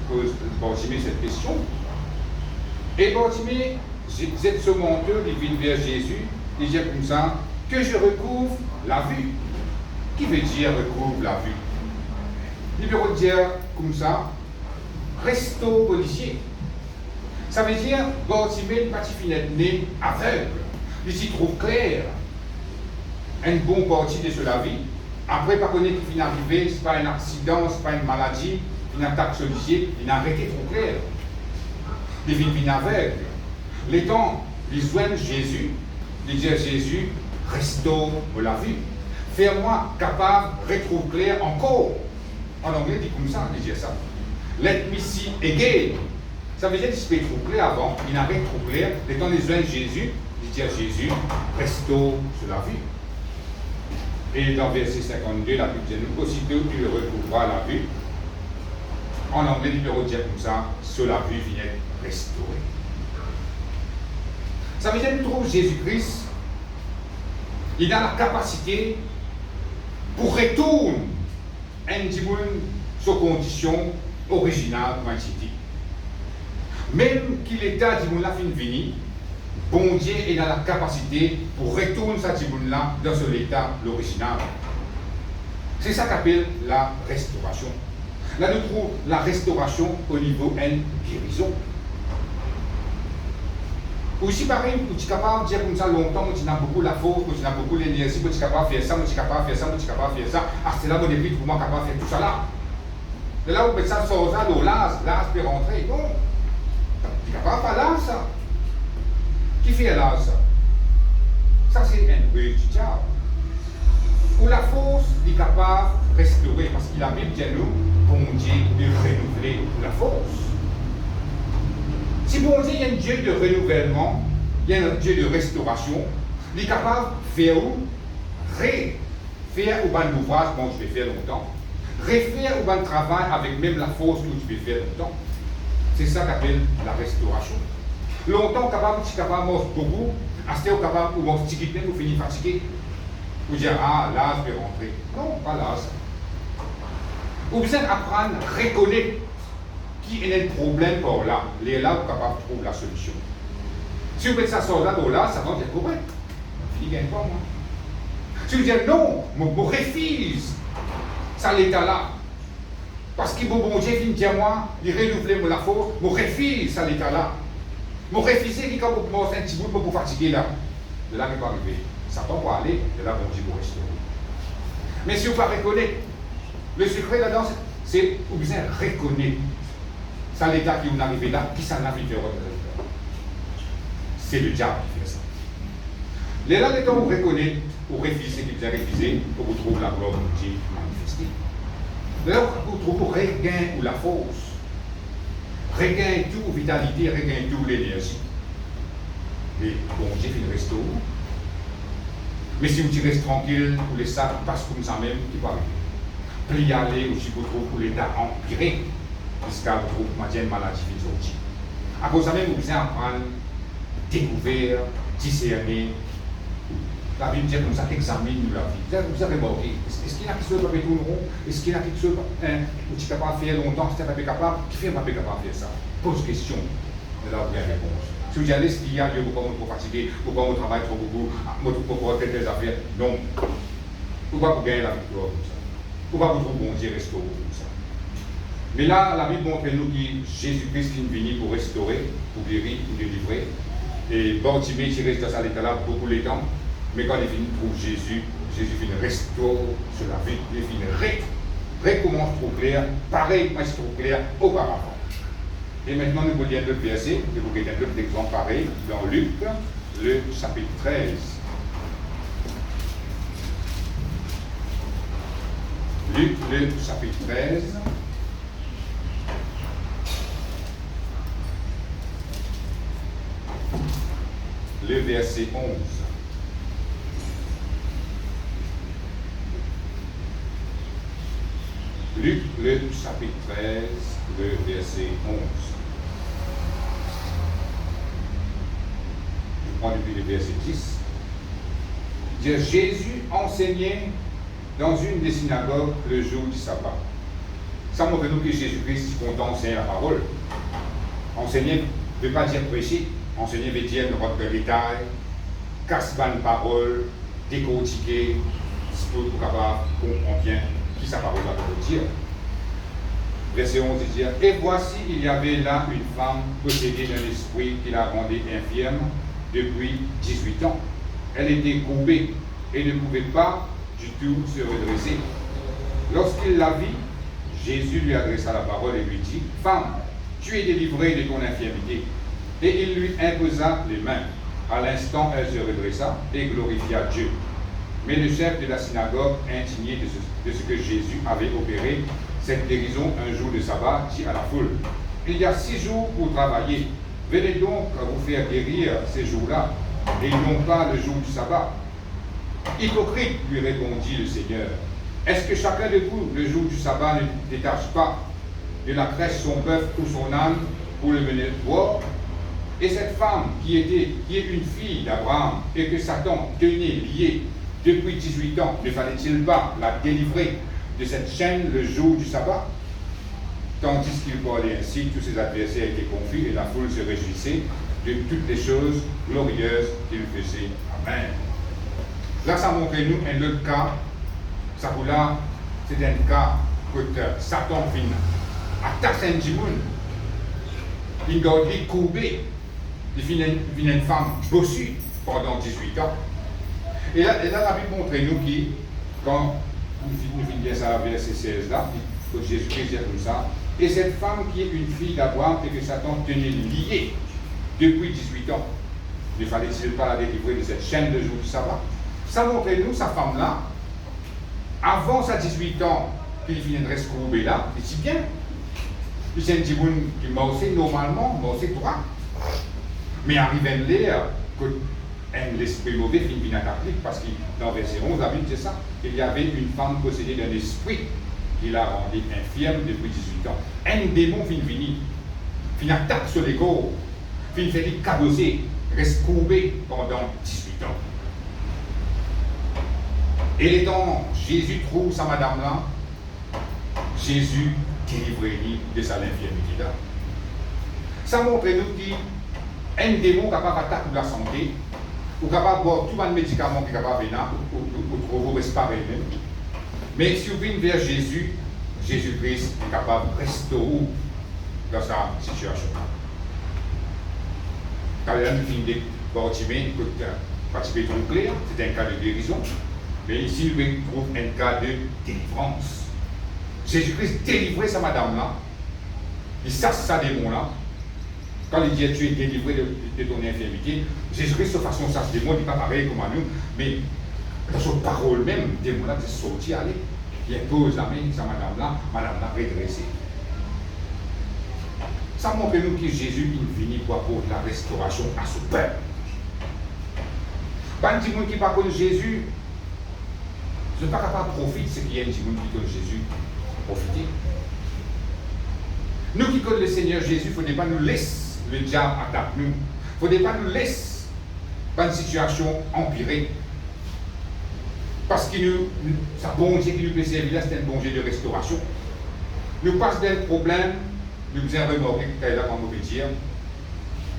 cette question, Et Bartimée, cette ce menteur, il vient vers Jésus, il dit comme ça, que je recouvre la vue. Qui veut dire recouvre la vue? Il veut dire comme ça, resto policier. Ça veut dire, Bartimée, le petit finette né aveugle. Il s'y trouve clair. Un bon parti de la vie. Après, pas connaître qu'il vient arriver, ce n'est pas un accident, ce n'est pas une maladie, une attaque sollicée, il n'a arrêté trop clair. Il vient aveugle. Les temps, ils joignent Jésus, ils disent à Jésus, restaure la vue. Fais-moi capable, retrouve clair encore. En anglais, il dit comme ça, il dit ça. Let me see again. Ça veut dire qu'il se peut trop clair avant, il n'arrête trop clair. Les temps, ils joignent Jésus, il dit à Jésus, restaure la vue. Et dans verset 52, la Bible dit, aussitôt tu recouvras la vue. En anglais, il peut dire comme ça, sur la vue vient restaurée. Ça veut dire que nous trouvons Jésus-Christ, il a la capacité pour retourner un petit peu sur condition originale, comme il dit. Même qu'il l'état du monde la fin de venir, bon Dieu il a la capacité pour retourner ce petit monde-là dans son état, l'original. C'est ça qu'appelle la restauration. Là, nous trouvons la restauration au niveau d'une guérison. Aussi, pareil, tu es capable de dire comme ça longtemps, tu as beaucoup la force, tu as beaucoup l'énergie, tu es capable de faire ça, tu es capable de faire ça, tu es capable de faire ça. Ah, c'est là mon début, pour moi, capable de faire tout ça là. Et là, où ça sort ça, l'as peut rentrer. Non. Tu es capable de faire là, ça. Qui fait là, ça? Ça, c'est un ruse du diable. Où la force est capable de restaurer, parce qu'il a Bible dit nous, bon Dieu, de renouveler la force. Si bon Dieu, il y a un Dieu de renouvellement, il y a un Dieu de restauration, il est capable de faire refaire au bon ouvrage, bon, je vais faire longtemps, refaire au bon travail avec même la force que tu peux faire longtemps. C'est ça qu'appelle la restauration. Longtemps, tu es capable de manger beaucoup, à ce moment capable de manger petit peu pour finir fatigué. Ou dire, ah, là, je vais rentrer. Non, pas là, ça. Ou bien apprendre à reconnaître qui est le problème par là. Les là, vous êtes capable de trouver la solution. Si vous mettez ça sur là, ça va être correct. Il ne gagne pas, moi. Si vous dites non, je refuse ça l'état là. Parce que bon Dieu vient dire moi, il renouvelle la force, je refuse ça l'état là. Je refuse qu'il quand vous un petit bout pour fatiguer là. De là, il va arriver. Satan va aller, de là, bon Dieu va restaurer. Mais si vous ne reconnaissez pas, le secret là-dedans, c'est vous besoin reconnaître. Ça l'état qui vous arrive là, qui ça n'a pas fait c'est le diable qui fait ça. Les là, les temps où vous reconnaissez, vous refusez qui vous a refusé, pour vous trouver la gloire de Dieu manifestée. Là, vous trouvez regain ou la force, regain tout, vitalité, regain tout, l'énergie. Mais bon Dieu fait le resto. Mais si vous restez tranquille, vous laissez ça, passe comme ça même, qui va arriver. Puis y aller, ou si vous trouvez pour l'état empiré, jusqu'à vous trouver une maladie qui est sortie. À cause de ça même, vous devez apprendre, découvrir, discerner. La Bible dit comme ça, examine la vie. Vous avez remarqué, est-ce qu'il y en a qui se peuvent tourner rond? Est-ce qu'il y en a qui se peuvent, ou tu es capable de faire longtemps, si tu n'es pas capable, qui fait pas capable de faire ça? Pose question, et là vous avez la réponse. Si vous dites, est-ce qu'il y a, pourquoi vous êtes trop fatigué, pourquoi vous travaillez trop beaucoup, pourquoi vous faites des affaires? Non. Pourquoi vous gagnez la victoire comme ça? Pourquoi vous trouvez bon Dieu restaurer comme ça? Mais là, la Bible montre nous que Jésus-Christ est venu pour restaurer, pour guérir, pour délivrer. Et Bartimée, il reste dans cet état-là beaucoup de temps. Mais quand il est fini, il trouve Jésus. Jésus finit restaurer sur la vie. Il finit recommence trop clair, pareil, mais trop clair auparavant. Et maintenant, nous voulons lire le verset, et vous voyez un autre exemple pareil, dans Luc, le chapitre 13. Luc, le chapitre 13. Le verset 11. Luc, le chapitre 13, le verset 11. Je prends depuis le verset 10. Jésus enseignait dans une des synagogues le jour du sabbat. Ça montre nous que Jésus-Christ est content d'enseigner la parole. Enseigner ne veut pas dire prêcher. Enseigner veut dire une route de détail, casser une parole, décortiquer, pour capable comprendre bien qui sa parole va dire. Verset 11 dit dire, et voici, il y avait là une femme possédée d'un esprit qui la rendait infirme depuis 18 ans. Elle était courbée et ne pouvait pas du tout se redresser. Lorsqu'il la vit, Jésus lui adressa la parole et lui dit, femme, tu es délivrée de ton infirmité. Et il lui imposa les mains. À l'instant, elle se redressa et glorifia Dieu. Mais le chef de la synagogue, indigné de ce que Jésus avait opéré, cette guérison un jour de sabbat, dit à la foule, il y a 6 jours pour travailler. Venez donc vous faire guérir ces jours-là, et non pas le jour du sabbat. Hypocrite, lui répondit le Seigneur. Est-ce que chacun de vous, le jour du sabbat, ne détache pas de la crèche son bœuf ou son âne pour le mener boire? Et cette femme qui est une fille d'Abraham et que Satan tenait liée depuis 18 ans, ne fallait-il pas la délivrer de cette chaîne le jour du sabbat? Tandis qu'il parlait ainsi, tous ses adversaires étaient confus et la foule se réjouissait de toutes les choses glorieuses qu'il faisait. Amen. Là, ça montre nous un autre cas. Ça là, c'est un cas que Satan vient attaquer un djimoun. Il doit être courbé. Il vient une femme bossue pendant 18 ans. Et là, la Bible montre nous qui, quand nous finissons ça à verset 16 là, que Jésus-Christ dit comme ça, et cette femme qui est une fille d'Abraham et que Satan tenait liée depuis 18 ans, ne fallait-il pas la délivrer de cette chaîne de jour du sabbat? Ça montre nous, sa femme-là, avant sa 18 ans, qu'il viendrait se courber là, il dit bien. Il c'est un petit monde qui m'a aussi normalement, m'a aussi droit. Mais arrivé à l'air, que l'esprit mauvais finit à catholique, parce que dans verset 11, la Bible dit ça, il y avait une femme possédée d'un esprit qui l'a rendue infirme depuis 18 ans. Un démon vient venir, finit attaque sur les corps, finit fait cabosser, reste courbé pendant 18 ans. Et les temps, Jésus trouve sa madame-là, Jésus délivre de sa infirmité là. Ça montre nous qu'un démon capable d'attaquer la santé, ou capable de boire tout un médicament qui est capable de venir, ou trouver respirer même. Mais si vous venez vers Jésus, Jésus-Christ est capable de restaurer dans sa situation. Quand il y a une fin de Bartimée, c'est trop clair, c'est un cas de guérison. Mais ici, il trouve un cas de délivrance. Jésus-Christ délivrait sa madame-là. Il sasse sa démon-là. Quand il dit tu es délivré de ton infirmité, Jésus-Christ, de façon sasse démon, il n'est pas pareil comme à nous. Mais dans son parole même, le démon-là est sorti, allez. Il impose la main, sa madame-là régressée. Ça montre nous que Jésus est venu pour apporter la restauration à son peuple. Pas un petit monde qui parle de Jésus. Je ne suis pas capable de profiter de ce qu'il y a un petit monde qui connaît Jésus. Profiter. Nous qui connaissons le Seigneur Jésus, il ne faut pas nous laisser le diable attaquer nous. Il ne faut pas nous laisser dans une situation empirée. Parce que ça bon Dieu qui nous peut servir là, c'est un bon Dieu de restauration. Nous passons d'un problème, nous avons remarqué que là, comme on peut dire,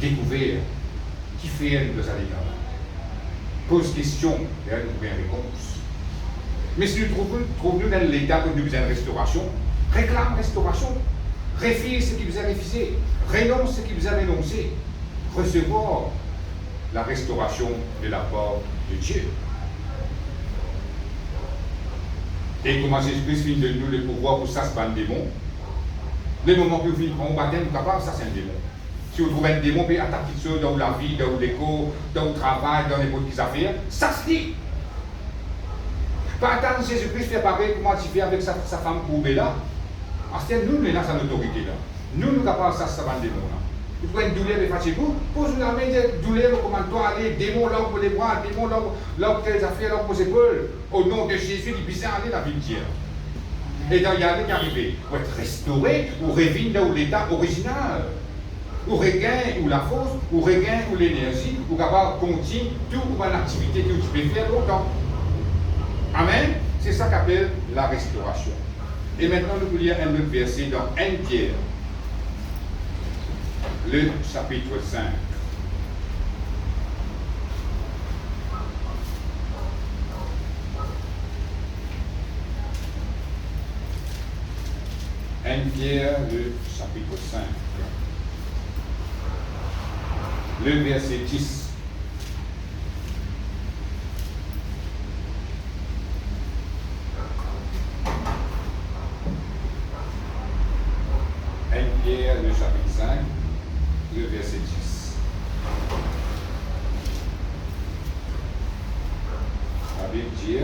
découvert qui fait nous de aller là. Pose question, et là, nous trouvons une réponse. Mais si nous trouvons dans l'état que nous besoin de restauration, réclame restauration, refuse ce qui vous a refusé, renonce ce qui vous a renoncé, recevoir la restauration de la part de Dieu. Et comment Jésus-Christ finit de nous le pouvoir pour ça, c'est pas un démon. Le moment que vous finissez prendre un baptême, vous capable, ça c'est un démon. Si vous trouvez un démon, vous attaquez ça dans la vie, dans l'école, dans le travail, dans n'importe quelle affaire, ça se dit. Pas attendre Jésus-Christ fait pareil, comment il fait avec sa femme courbée là. C'est nous, nous, avons cette autorité là. Nous, nous sommes capables de ça, ça va un démon là. Vous prenez une douleur et fatigué, pose la main, douleur, recommande-toi, allez, démon là pour les bras, démon là pour les affaires, là pour les épaules. Au nom de Jésus, il puisse aller la vie entière. Et dans y aller, y arriver. Pour être restauré, ou revenir dans l'état original. Ou regain ou la force, ou regain ou l'énergie, ou capable de continuer toute une activité que tu peux faire longtemps. Amen. C'est ça qu'appelle la restauration. Et maintenant, nous voulons lire un autre verset dans 1 Pierre. le chapitre 5. Pierre, le chapitre 5. Le verset 10. Pierre, le chapitre 5, le verset 10. La Bible dit,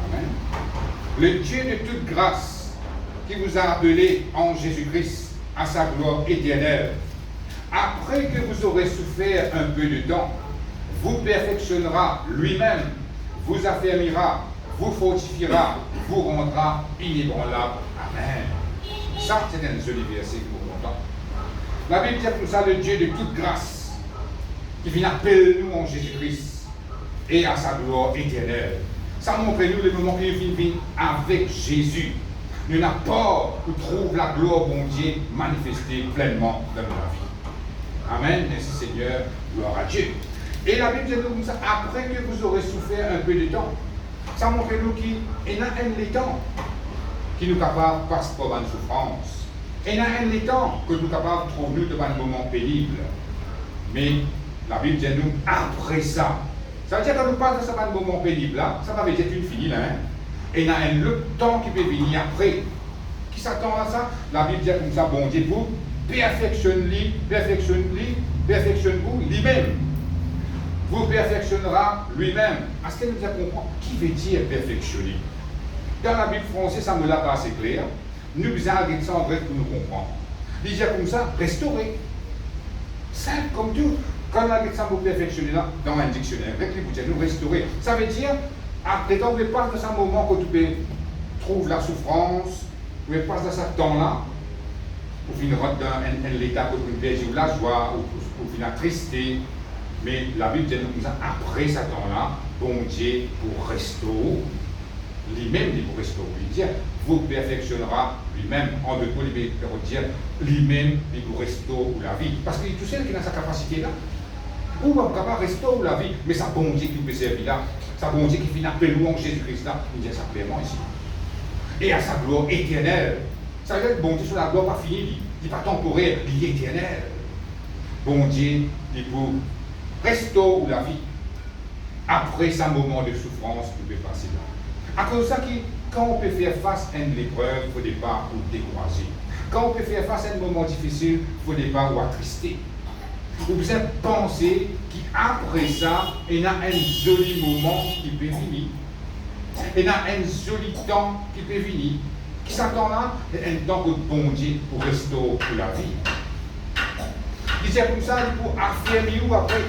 Amen. Le Dieu de toute grâce, qui vous a appelé en Jésus-Christ à sa gloire éternelle, après que vous aurez souffert un peu de temps, vous perfectionnera lui-même, vous affermira, vous fortifiera, vous rendra inébranlable. Amen. Ça, c'est un joli verset pour longtemps. La Bible dit comme ça, le Dieu de toute grâce, qui vient appeler nous en Jésus-Christ et à sa gloire éternelle. Ça montre-nous le moment qu'il vient avec Jésus. Nous n'avons pas où trouve la gloire, bon Dieu, manifestée pleinement dans notre vie. Amen. Merci Seigneur, gloire à Dieu. Et la Bible dit comme ça, après que vous aurez souffert un peu de temps, ça montre-nous qu'il y a un temps qui nous capable de passer par une souffrance. Il y a un temps que nous capables de trouver devant un moment pénible. Mais la Bible dit nous, après ça, ça veut dire que nous passons dans un moment pénible là, ça va être une finie là. Hein? Et il y a un autre temps qui peut venir après. Qui s'attend à ça? La Bible dit comme ça, bon Dieu, vous perfectionne-lui lui-même. Vous perfectionnera lui-même. Est-ce que nous devons comprendre qui veut dire perfectionner? Dans la Bible française, ça ne me l'a pas assez clair. Nous avons dit ça en grec pour nous comprendre. Il dit comme ça, restaurer. Simple comme tout. Quand on a dit ça pour perfectionner là, dans un dictionnaire grec, il vous dit nous restaurer. Ça veut dire, après quand vous passez dans ce moment que tu trouves la souffrance, vous passez dans ce temps-là, pour venir dans un état où vous perdez la joie, ou pour venir trister. Mais la Bible dit comme ça, après ce temps-là, bon Dieu pour restaurer. Lui-même, il pour restaurer. Il dit, vous perfectionnera lui-même. En deux mots, il peut dire, lui-même, il pour restaurer la vie. Parce que tout seul qui a sa capacité là, ou va capable de restaurer la vie, mais ça bon Dieu qui peut servir là, ça bon Dieu qui finit à paix louange Jésus-Christ là, il dit ça clairement ici. Et à sa gloire éternelle. Ça veut dire que bon Dieu sur la gloire pas finie, il n'est pas temporaire, il est éternel. Bon Dieu, il pour restaurer la vie. Après ce moment de souffrance, il peut passer là. À cause de ça, quand on peut faire face à une épreuve, il ne faut pas vous décourager. Quand on peut faire face à un moment difficile, il ne faut pas vous attrister. Vous devez penser qu'après ça, il y a un joli moment qui peut venir. Il y a un joli temps qui peut venir. Qui s'attend là? Un temps que bon Dieu pour restaurer la vie. Il dit comme ça, pour affermir ou après.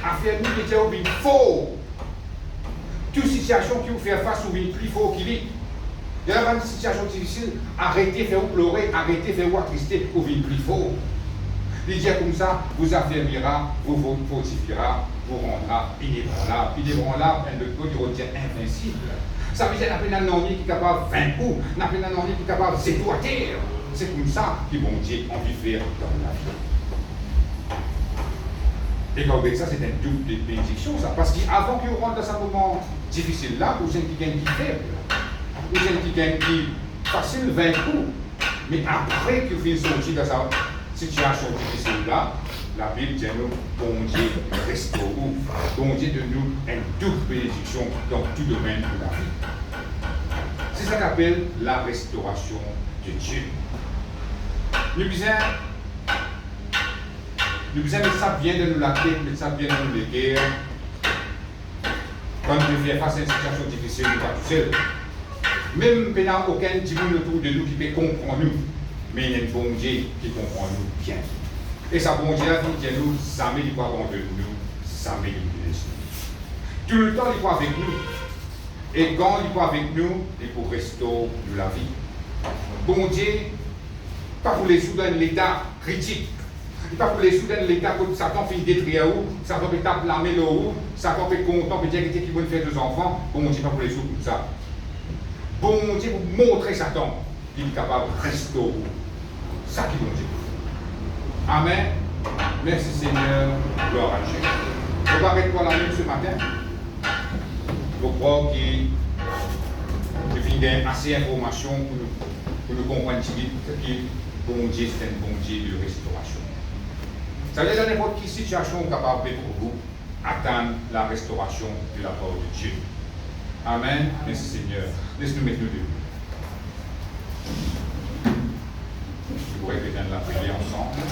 Affermir, il dit qu'il faut. Toute situation qui vous fait face ou une plus fort qu'il est. Il y a une situation difficile, arrêtez de faire vous pleurer, arrêtez de faire vous attrister ou une plus fort. Il dit comme ça, vous affermira, vous fortifiera, vous rendra inébranlable. Inébranlable, un de code, il retient invincible. Ça veut dire qu'on a un ennemi qui est capable de vaincre, on a un ennemi qui est capable de s'étouffer à terre. C'est comme ça que bon Dieu a envie de faire dans la vie. Et quand ça, c'est un double de bénédiction, ça. Parce qu'avant qu'il rentre dans ce moment difficile là, vous êtes qui gagne qui faible, vous êtes qui gagne qui facile, 20 coups. Mais après que vous sortir dans sa situation difficile là, la Bible dit nous, bon Dieu restaure, bon Dieu de nous une double bénédiction dans tout domaine de la vie. C'est ça qu'on appelle la restauration de Dieu. Nous disons, mais ça vient de nous la tête, mais ça vient de nous les guerres. Quand nous devons face à une situation difficile, nous ne sommes pas tout seuls. Même il n'y a aucun divin autour de nous qui peut comprendre nous. Mais il y a un bon Dieu qui comprend nous bien. Et ça, bon Dieu, il dit nous, jamais il va abandonner nous, jamais il nous laisse nous. Tout le temps, il va avec nous. Et quand il va avec nous, il faut restaurer la vie. Bon Dieu, pas pour les soudains de l'état critique. Pas pour les soudains de l'état que Satan fait détruire où, Satan peut taper l'armée là où, Satan peut content, peut dire qu'il veut faire 2 enfants. Bon Dieu, pas pour les sous comme ça. Bon Dieu, pour montrer Satan qu'il est capable de restaurer. Ça qui bon Dieu. Amen. Merci Seigneur. Gloire à Dieu. On va avec toi la même ce matin. Je crois qu'il y a assez d'informations pour nous comprendre que bon Dieu, c'est un bon Dieu de restauration. Ça veut dire dans n'importe quelle situation capable pour vous atteindre la restauration de la part de Dieu. Amen. Merci Seigneur. Laisse-nous mettre nous debout. Je vous répéter la prière ensemble.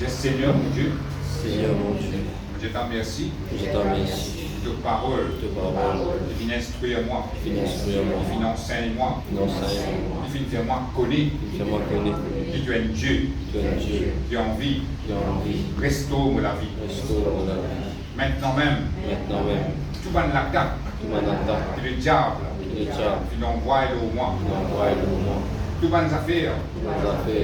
Seigneur mon Dieu. Seigneur mon Dieu. Je t'en remercie. Je t'en remercie. De parole. De parole. Tu viens instruire moi. Tu viens instruire moi. Tu viens enseigner moi. Tu enseignes moi. Tu viens faire moi connaître. Fais-moi connaître. Que tu es un Dieu. Tu es un Dieu. Qui a envie. Qui a envie. Restaure la vie. Restaure la vie. Maintenant même. Maintenant même. Tout va l'attaque. Tout m'en attaque. Et le diable. Le diable. Tu l'envoies au moi. Tu l'envoies au moi. Tout va nous affaires.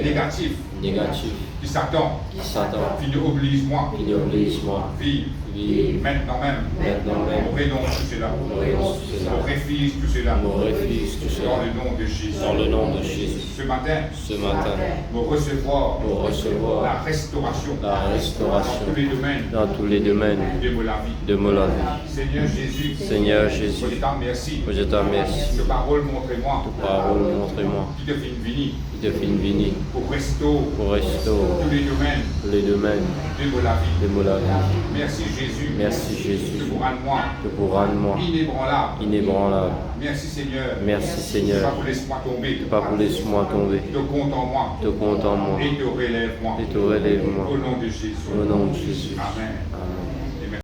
Négatif. Négatif. Qui s'attend. Qui s'attend. Qui nous oblige-moi. Qui nous oblige-moi. Vive. Vive. Maintenant même. Maintenant même. On renonce tout cela. On renonce tout cela. On refuse tout cela. On refuse tout cela. Dans le nom de Jésus. Dans le nom de Jésus. Ce matin. Ce matin. Nous recevoir. Pour recevoir. La restauration. La restauration. Dans tous les domaines. Dans tous les domaines. De la vie. De la vie. Seigneur Jésus. Seigneur Jésus. Je t'en remercie. Je t'en remercie. De parole, montrez-moi. De parole, montrez-moi. Qui te fait une vie. Qui te fait une vie. Pour restaurer. Pour restaurer. Tous les domaines. Les domaines. De la vie. De la vie. Merci Jésus. Merci Jésus. Que pour rendre-moi. Que pour rendre-moi. Inébranlable. Inébranlable. Merci Seigneur. Merci Seigneur. Pas pour laisse-moi tomber. Pas pour laisse-moi tomber. Te compte en moi. Te compte en moi. Et te relève-moi. Et te relève-moi. Au nom de Jésus. Au nom de Jésus. Amen. Amen.